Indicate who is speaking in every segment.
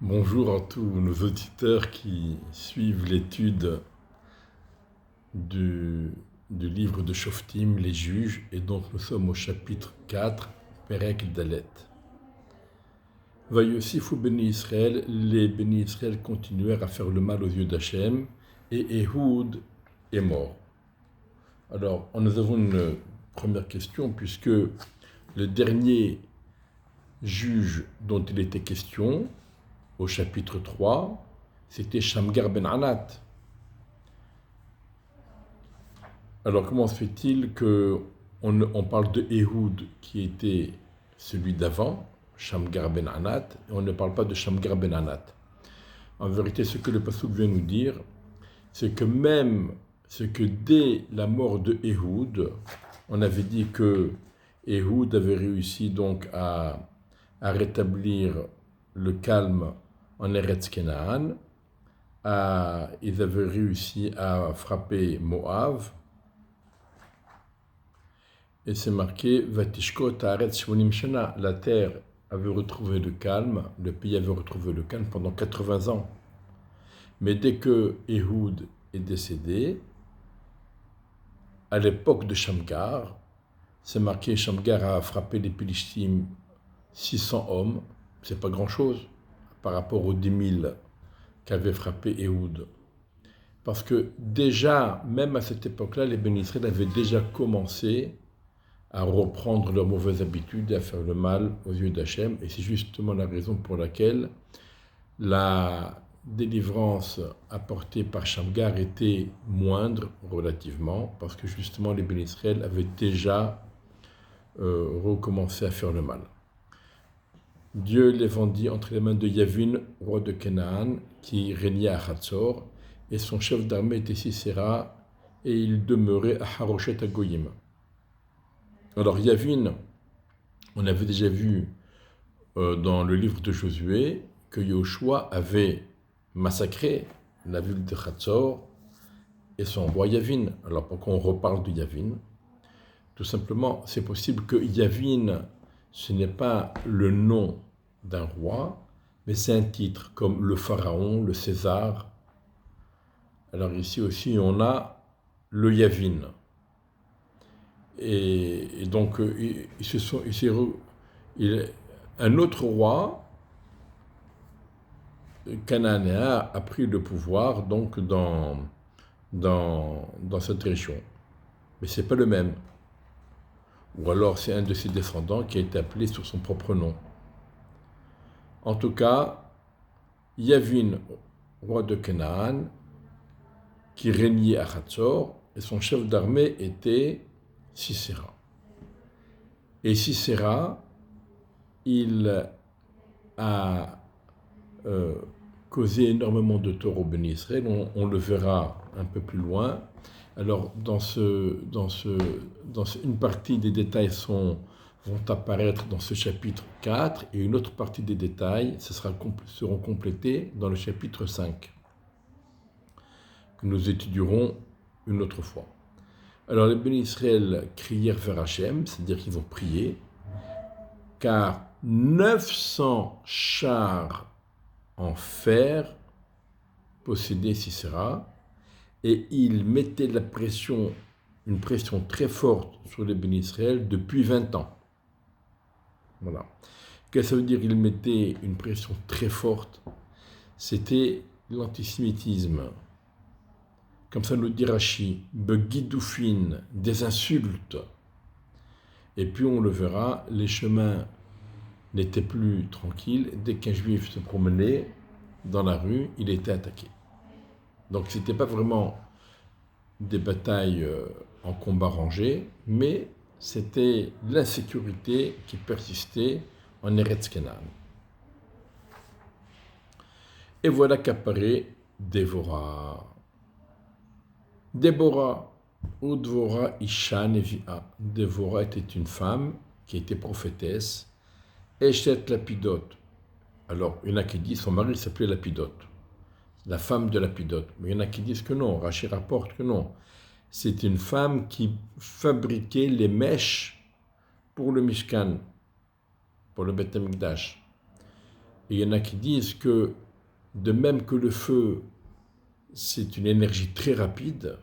Speaker 1: Bonjour à tous nos auditeurs qui suivent l'étude du, du livre de Shoftim, les juges, et donc nous sommes au chapitre 4, Perek Dalet. Vayosifu Béni Israël, les Béni Israël continuèrent à faire le mal aux yeux d'Hachem, et Ehud est mort. Alors, nous avons une première question, puisque le dernier juge dont il était question, au chapitre 3, c'était Shamgar ben Anat. Alors comment se fait-il qu'on parle de Ehud qui était celui d'avant, Shamgar ben Anat, et on ne parle pas de Shamgar ben Anat? En vérité, ce que le pasuk vient nous dire, c'est que dès la mort de Ehud, on avait dit que Ehud avait réussi donc à rétablir le calme en Eretz Kenaan. Ils avaient réussi à frapper Moab. Et c'est marqué Vatishkot Haaretz Shvonim Shana. La terre avait retrouvé le calme, le pays avait retrouvé le calme pendant 80 ans. Mais dès que Ehud est décédé, à l'époque de Shamgar, c'est marqué Shamgar a frappé les Philistines 600 hommes, c'est pas grand chose par rapport aux 10 000 qu'avait frappé Ehud. Parce que déjà, même à cette époque-là, les Béni Israël avaient déjà commencé à reprendre leurs mauvaises habitudes et à faire le mal aux yeux d'Hachem. Et c'est justement la raison pour laquelle la délivrance apportée par Shamgar était moindre relativement, parce que justement les Béni Israël avaient déjà recommencé à faire le mal. Dieu les vendit entre les mains de Yavin, roi de Canaan, qui régnait à Hatzor, et son chef d'armée était Sisera, et il demeurait à Haroshet Agoyim. Alors Yavin, on avait déjà vu dans le livre de Josué que Yoshua avait massacré la ville de Hatzor et son roi Yavin. Alors pourquoi on reparle de Yavin? Tout simplement, c'est possible que Yavin, ce n'est pas le nom d'un roi, mais c'est un titre, comme le pharaon, le César. Alors ici aussi, on a le Yavin. Et donc, un autre roi cananéen a pris le pouvoir donc dans cette région. Mais ce n'est pas le même. Ou alors c'est un de ses descendants qui a été appelé sur son propre nom. En tout cas, Yavin, roi de Canaan, qui régnait à Hatzor, et son chef d'armée était Sisera. Et Sisera, il a causé énormément de tort au Béni Israël, on le verra un peu plus loin. Alors, une partie des détails vont apparaître dans ce chapitre 4, et une autre partie des détails seront complétés dans le chapitre 5, que nous étudierons une autre fois. Alors, les Béni Israël crièrent vers Hachem, c'est-à-dire qu'ils ont prié, car 900 chars en fer possédait Sisera, et il mettait une pression très forte sur les Béni Israël depuis 20 ans. Voilà. Qu'est-ce que ça veut dire il mettait une pression très forte? C'était l'antisémitisme. Comme ça nous dit Rashi, begidoufin, des insultes. Et puis on le verra, les chemins n'était plus tranquille. Dès qu'un juif se promenait dans la rue, il était attaqué. Donc ce n'était pas vraiment des batailles en combat rangé, mais c'était l'insécurité qui persistait en Eretz Kenaan. Et voilà qu'apparaît Déborah. Ou Dvorah Isha Nevi'a. Déborah était une femme qui était prophétesse. Eshet Lapidot. Alors, il y en a qui disent son mari s'appelait Lapidot, la femme de Lapidot. Mais il y en a qui disent que non, Rashi rapporte que non. C'est une femme qui fabriquait les mèches pour le Mishkan, pour le Beth Amikdash. Et il y en a qui disent que, de même que le feu, c'est une énergie très rapide,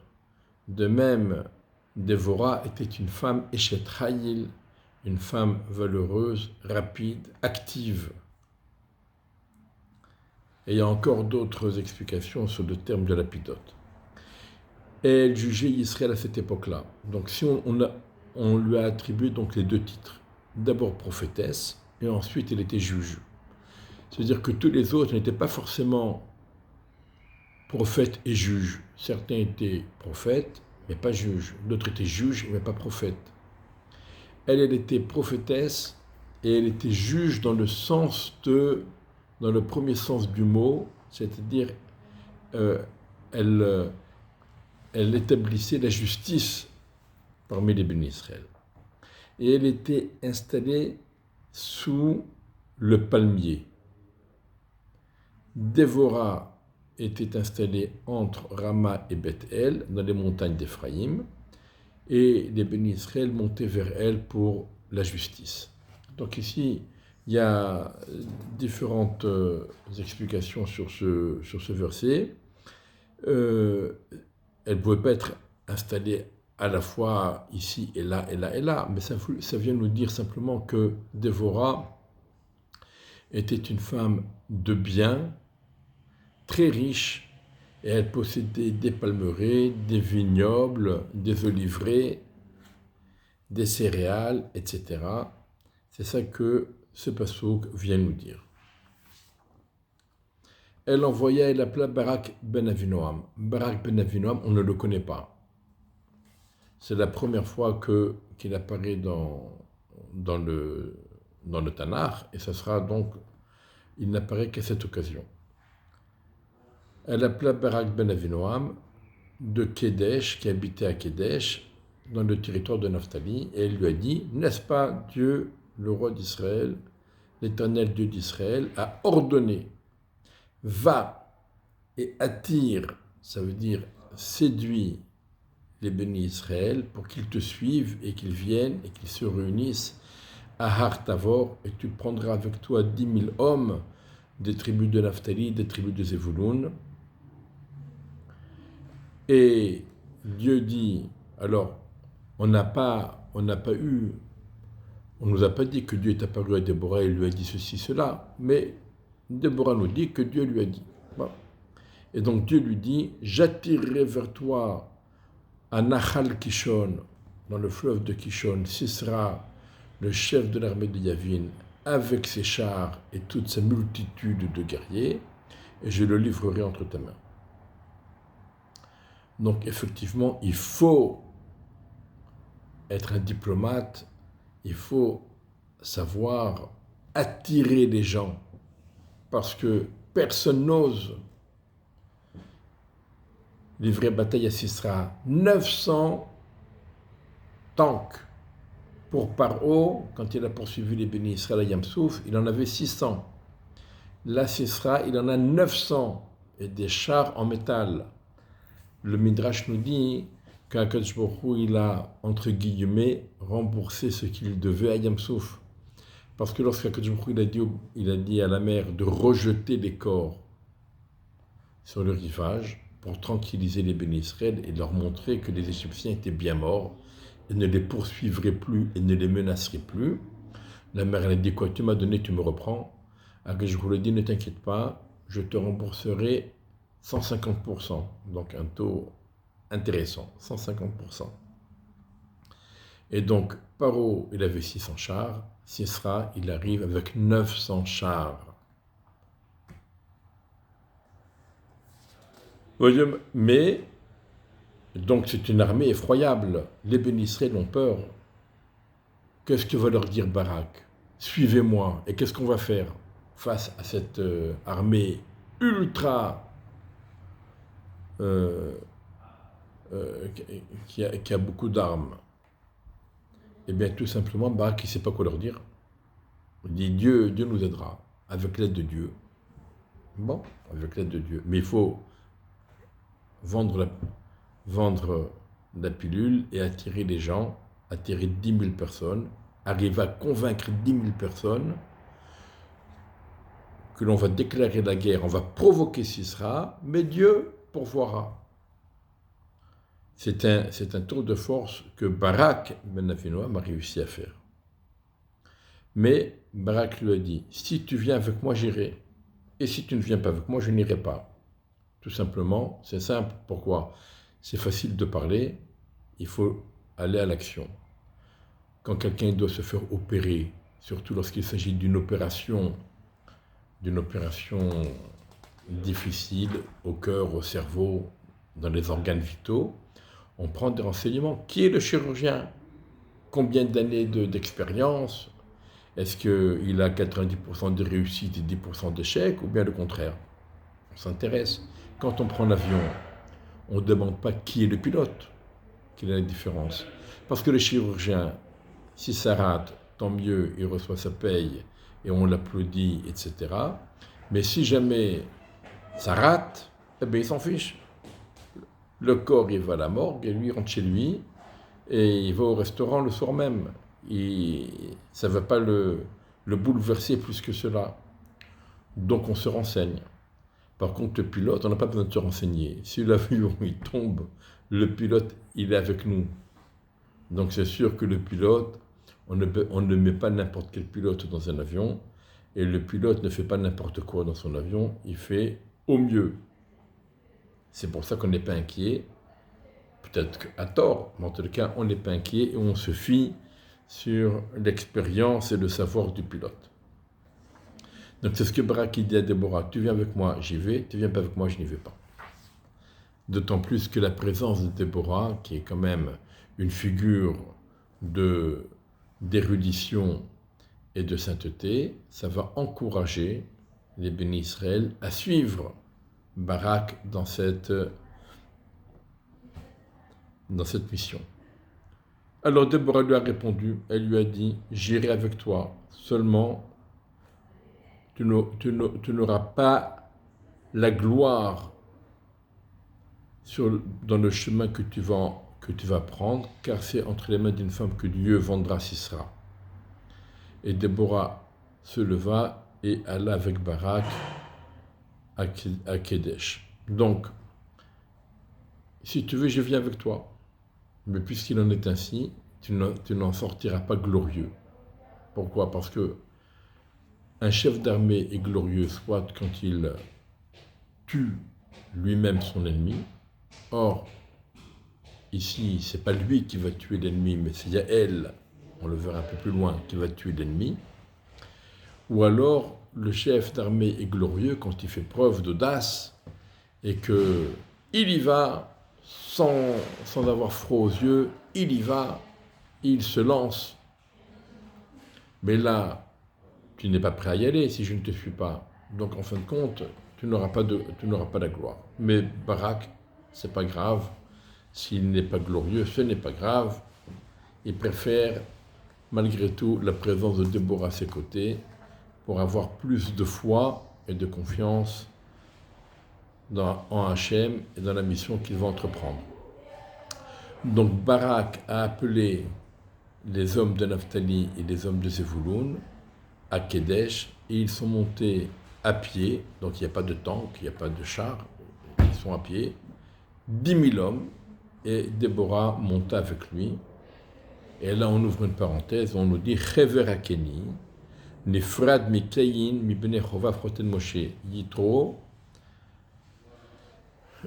Speaker 1: de même, Dévorah était une femme Eshet Hayil, une femme valeureuse, rapide, active. Et il y a encore d'autres explications sur le terme de lapidote. Et elle jugeait Israël à cette époque-là. Donc si on lui a attribué donc les deux titres. D'abord prophétesse, et ensuite elle était juge. C'est-à-dire que tous les autres n'étaient pas forcément prophètes et juges. Certains étaient prophètes, mais pas juges. D'autres étaient juges, mais pas prophètes. Elle était prophétesse et elle était juge dans le premier sens du mot, c'est-à-dire elle établissait la justice parmi les bénis Israël. Et elle était installée sous le palmier. Dévorah était installée entre Rama et Beth-El, dans les montagnes d'Éphraïm, et les bénis Israël montaient vers elle pour la justice. Donc ici, il y a différentes explications sur ce verset. Elle ne pouvait pas être installée à la fois ici et là, et là, et là, mais ça vient nous dire simplement que Dévorah était une femme de bien, très riche, et elle possédait des palmeraies, des vignobles, des oliveraies, des céréales, etc. C'est ça que ce passouk vient nous dire. Elle envoya et l'appela Barak ben Avinoam. Barak ben Avinoam, on ne le connaît pas. C'est la première fois qu'il apparaît dans le Tanakh, et ça sera donc, il n'apparaît qu'à cette occasion. Elle appela Barak ben Avinoam de Kédesh, qui habitait à Kédesh, dans le territoire de Naphtali, et elle lui a dit, n'est-ce pas Dieu, le roi d'Israël, l'Éternel Dieu d'Israël, a ordonné, va et attire, ça veut dire séduit les bénis Israël pour qu'ils te suivent et qu'ils viennent et qu'ils se réunissent à Har Tavor, et tu prendras avec toi 10 000 hommes des tribus de Naphtali, des tribus de Zévouloun. Et Dieu dit, alors, on nous a pas dit que Dieu est apparu à Déborah et lui a dit ceci, cela, mais Déborah nous dit que Dieu lui a dit. Bon. Et donc Dieu lui dit, j'attirerai vers toi à Nahal Kishon, dans le fleuve de Kishon, Sisra, le chef de l'armée de Yavin, avec ses chars et toute sa multitude de guerriers, et je le livrerai entre tes mains. Donc effectivement, il faut être un diplomate, il faut savoir attirer les gens, parce que personne n'ose livrer bataille à Sisra. 900 tanks pour Paro, quand il a poursuivi les bénis Israël à Yamsouf, il en avait 600. Là, Sisra, il en a 900, et des chars en métal. Le Midrash nous dit qu'Akadosh Baruch Hu, il a, entre guillemets, remboursé ce qu'il devait à Yamsouf. Parce que lorsqu'Akadosh Baruch Hu, il a dit à la mer de rejeter les corps sur le rivage pour tranquilliser les bénis Israël et leur montrer que les Égyptiens étaient bien morts et ne les poursuivraient plus et ne les menaceraient plus, la mer elle a dit quoi, tu m'as donné, tu me reprends. Akadosh Baruch Hu dit, ne t'inquiète pas, je te rembourserai 150%, donc un taux intéressant, 150%. Et donc, Paro, il avait 600 chars, Sisra, il arrive avec 900 chars. Mais, donc c'est une armée effroyable, les bénis Israël ont peur. Qu'est-ce que va leur dire Barak? Suivez-moi, et qu'est-ce qu'on va faire face à cette armée ultra qui a beaucoup d'armes? Eh bien, tout simplement, Barak, il ne sait pas quoi leur dire. Il dit, Dieu nous aidera, avec l'aide de Dieu. Bon, avec l'aide de Dieu. Mais il faut vendre la pilule et attirer les gens, attirer 10 000 personnes, arriver à convaincre 10 000 personnes que l'on va déclarer la guerre, on va provoquer Sisera, mais Dieu pourvoira. C'est un tour de force que Barak ben Avinoam a réussi à faire. Mais Barak lui a dit, si tu viens avec moi, j'irai. Et si tu ne viens pas avec moi, je n'irai pas. Tout simplement, c'est simple. Pourquoi? C'est facile de parler, il faut aller à l'action. Quand quelqu'un doit se faire opérer, surtout lorsqu'il s'agit d'une opération difficile au cœur, au cerveau, dans les organes vitaux, on prend des renseignements. Qui est le chirurgien? Combien d'années d'expérience? Est-ce qu'il a 90% de réussite et 10% d'échec, ou bien le contraire? On s'intéresse. Quand on prend l'avion, on ne demande pas qui est le pilote. Quelle est la différence? Parce que le chirurgien, si ça rate, tant mieux, il reçoit sa paye et on l'applaudit, etc. Mais si jamais ça rate, eh bien il s'en fiche. Le corps, il va à la morgue et lui, il rentre chez lui et il va au restaurant le soir même. Ça ne va pas le bouleverser plus que cela. Donc on se renseigne. Par contre, le pilote, on n'a pas besoin de se renseigner. Si l'avion il tombe, le pilote, il est avec nous. Donc c'est sûr que le pilote, on ne met pas n'importe quel pilote dans un avion, et le pilote ne fait pas n'importe quoi dans son avion, il fait au mieux. C'est pour ça qu'on n'est pas inquiet, peut-être qu'à tort, mais en tout cas, on n'est pas inquiet et on se fie sur l'expérience et le savoir du pilote. Donc c'est ce que Barak dit à Déborah, tu viens avec moi, j'y vais, tu viens pas avec moi, je n'y vais pas. D'autant plus que la présence de Déborah, qui est quand même une figure d'érudition et de sainteté, ça va encourager les bénis Israël à suivre Barak dans cette mission. Alors Déborah lui a répondu, elle lui a dit, j'irai avec toi, seulement tu n'auras pas la gloire dans le chemin que tu vas prendre, car c'est entre les mains d'une femme que Dieu vendra Sisera. Et Déborah se leva et alla avec Barak à Kedesh. Donc, si tu veux, je viens avec toi. Mais puisqu'il en est ainsi, tu n'en sortiras pas glorieux. Pourquoi? Parce que un chef d'armée est glorieux, soit quand il tue lui-même son ennemi. Or, ici, ce n'est pas lui qui va tuer l'ennemi, mais c'est Yaël, on le verra un peu plus loin, qui va tuer l'ennemi. Ou alors, le chef d'armée est glorieux quand il fait preuve d'audace et qu'il y va sans avoir froid aux yeux, il y va, il se lance. Mais là, tu n'es pas prêt à y aller si je ne te suis pas. Donc en fin de compte, tu n'auras pas la gloire. Mais Barak, c'est pas grave. S'il n'est pas glorieux, ce n'est pas grave. Il préfère, malgré tout, la présence de Déborah à ses côtés pour avoir plus de foi et de confiance en Hachem et dans la mission qu'il va entreprendre. Donc Barak a appelé les hommes de Naphtali et les hommes de Zevouloun à Kedesh et ils sont montés à pied, donc il n'y a pas de tank, il n'y a pas de char, ils sont à pied, 10 000 hommes, et Déborah monta avec lui. Et là on ouvre une parenthèse, on nous dit Chever Akeni, Nefrad mi Kayin mi Bnei Chova Froten Moshe Yitro.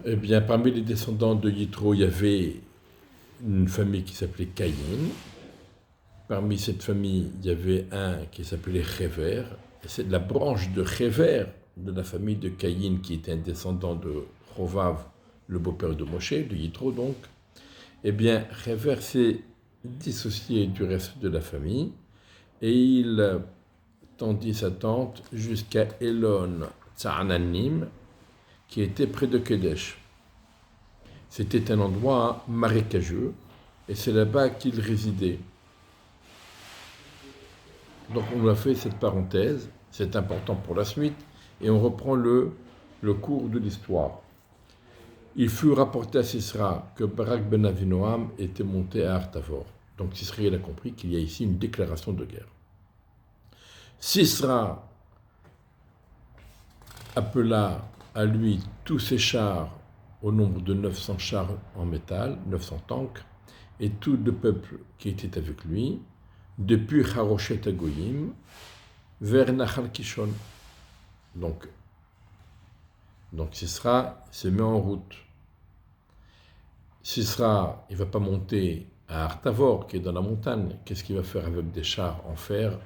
Speaker 1: Eh bien, parmi les descendants de Yitro, il y avait une famille qui s'appelait Caïn. Parmi cette famille, il y avait un qui s'appelait Chever. Et c'est de la branche de Chever, de la famille de Caïn, qui était un descendant de Chovav, le beau-père de Moshe, de Yitro donc. Eh bien, Chever s'est dissocié du reste de la famille et il tendit sa tente jusqu'à Elon Tsa'ananim, qui était près de Kedesh. C'était un endroit marécageux, et c'est là-bas qu'il résidait. Donc on a fait cette parenthèse, c'est important pour la suite, et on reprend le cours de l'histoire. Il fut rapporté à Sisera que Barak ben Avinoam était monté à Artavor. Donc Sisera a compris qu'il y a ici une déclaration de guerre. Sisera appela à lui tous ses chars au nombre de 900 chars en métal, 900 tanks, et tout le peuple qui était avec lui, depuis Haroshet Agoyim vers Nahal Kishon. Donc Sisra se met en route. Sisra, il ne va pas monter à Artavor, qui est dans la montagne. Qu'est-ce qu'il va faire avec des chars en fer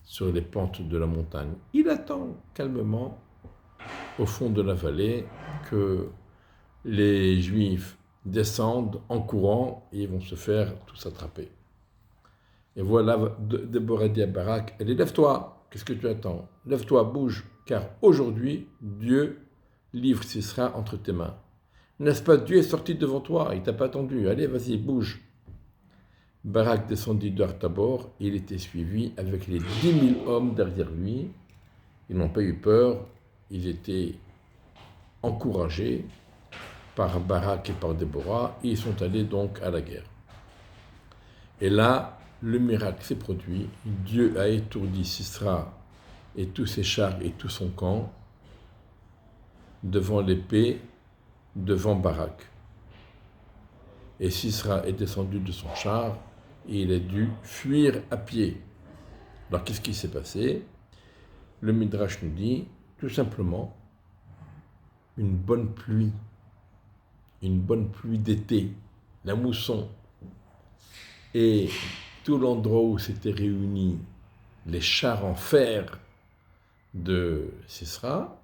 Speaker 1: sur les pentes de la montagne? Il attend calmement au fond de la vallée que les Juifs descendent en courant et ils vont se faire tous attraper. Et voilà, Déborah dit à Barak, elle dit, lève-toi, qu'est-ce que tu attends? Lève-toi, bouge, car aujourd'hui, Dieu livre Sisra entre tes mains. N'est-ce pas, Dieu est sorti devant toi, il t'a pas attendu, allez, vas-y, bouge. Barak descendit d'Artabor, il était suivi avec les 10 000 hommes derrière lui. Ils n'ont pas eu peur, ils étaient encouragés par Barak et par Déborah, et ils sont allés donc à la guerre. Et là, le miracle s'est produit, Dieu a étourdi Sisra et tous ses chars et tout son camp devant l'épée, devant Barak. Et Sisra est descendu de son char et il a dû fuir à pied. Alors qu'est-ce qui s'est passé? Le Midrash nous dit tout simplement une bonne pluie d'été, la mousson, et tout l'endroit où s'étaient réunis les chars en fer de Sisra,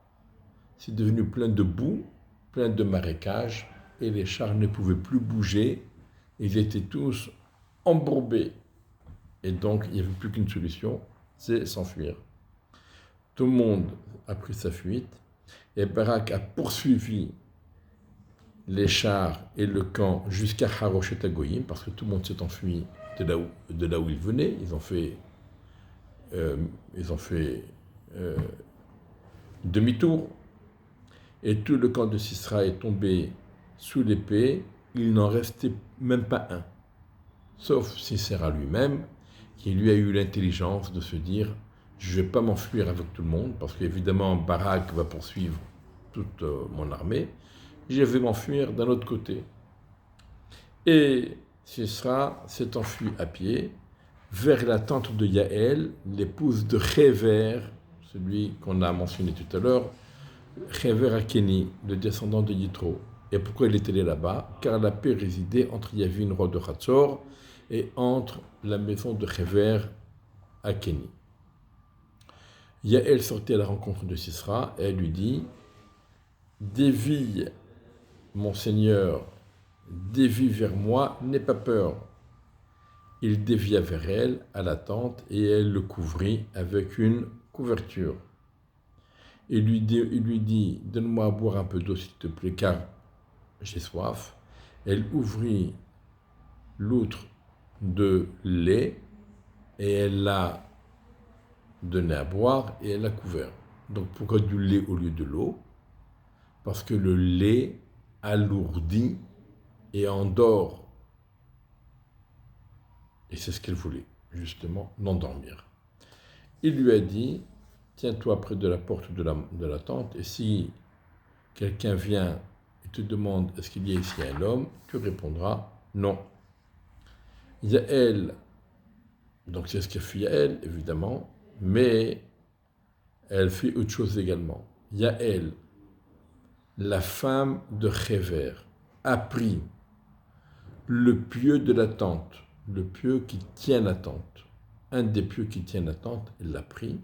Speaker 1: c'est devenu plein de boue, plein de marécages, et les chars ne pouvaient plus bouger, ils étaient tous embourbés. Et donc, il n'y avait plus qu'une solution, c'est s'enfuir. Tout le monde a pris sa fuite, et Barak a poursuivi les chars et le camp jusqu'à Haroshet Agoyim, parce que tout le monde s'est enfui de là où ils venaient. Ils ont fait demi-tour. Et tout le camp de Sisra est tombé sous l'épée. Il n'en restait même pas un. Sauf Sisera lui-même, qui lui a eu l'intelligence de se dire « Je ne vais pas m'enfuir avec tout le monde, parce qu'évidemment Barak va poursuivre toute mon armée. Je vais m'enfuir d'un autre côté. » Et Sisera s'est enfui à pied vers la tente de Yaël, l'épouse de Héver, celui qu'on a mentionné tout à l'heure, Héver Akeni, le descendant de Yitro. Et pourquoi il est allé là-bas? Car la paix résidait entre Yavin, roi de Hatzor, et entre la maison de Héver Akeni. Yaël sortait à la rencontre de Sisra et elle lui dit « Dévie, mon Seigneur, dévie vers moi, n'aie pas peur. » Il dévia vers elle à la tente et elle le couvrit avec une couverture. Il lui dit « Donne-moi à boire un peu d'eau s'il te plaît, car j'ai soif. » Elle ouvrit l'outre de lait et elle l'a donné à boire et elle l'a couvert. Donc pourquoi du lait au lieu de l'eau? Parce que le lait alourdit et endort. Et c'est ce qu'elle voulait, justement, l'endormir. Il lui a dit, tiens-toi près de la porte de la tente, et si quelqu'un vient et te demande est-ce qu'il y a ici un homme, tu répondras non. Yaël, donc c'est ce qu'a fait Yaël, évidemment, mais elle fait autre chose également. Yaël, la femme de Héver, a pris le pieu de la tente, le pieu qui tient la tente, un des pieux qui tient la tente, elle l'a pris,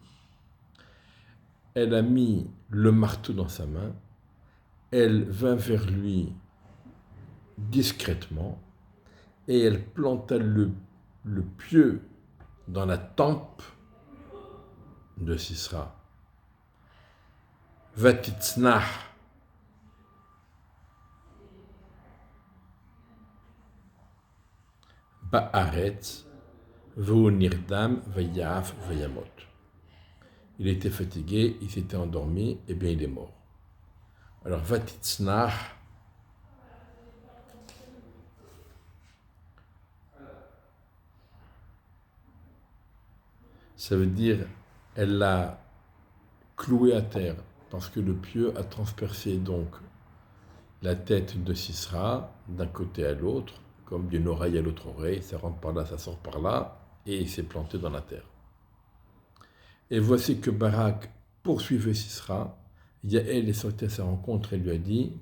Speaker 1: elle a mis le marteau dans sa main, elle vint vers lui discrètement et elle planta le pieu dans la tempe de Sisra. Vatitznah, ba'aretz, v'hu nirdam, vayaf, vayamot. Il était fatigué, il s'était endormi, et bien il est mort. Alors, Vatitznah, ça veut dire, elle l'a cloué à terre, parce que le pieu a transpercé donc la tête de Sisera d'un côté à l'autre, comme d'une oreille à l'autre oreille, ça rentre par là, ça sort par là, et il s'est planté dans la terre. Et voici que Barak poursuivait Sisera. Yaël est sortie à sa rencontre et lui a dit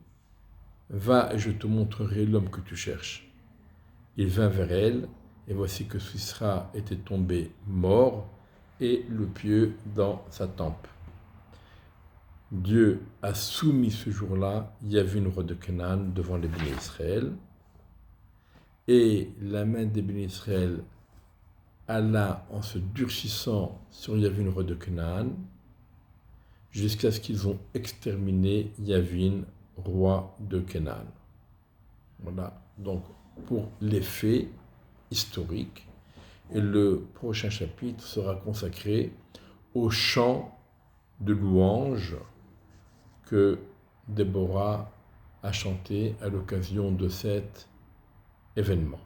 Speaker 1: « Va, je te montrerai l'homme que tu cherches. » Il vint vers elle, et voici que Sisera était tombé mort, et le pieu dans sa tempe. Dieu a soumis ce jour-là Yavin, roi de Canaan, devant les bénis Israël, et la main des bénis Israël alla en se durcissant sur Yavin, roi de Canaan, jusqu'à ce qu'ils ont exterminé Yavin, roi de Canaan. Voilà, donc pour les faits historiques. Et le prochain chapitre sera consacré au chant de louange que Déborah a chanté à l'occasion de cet événement.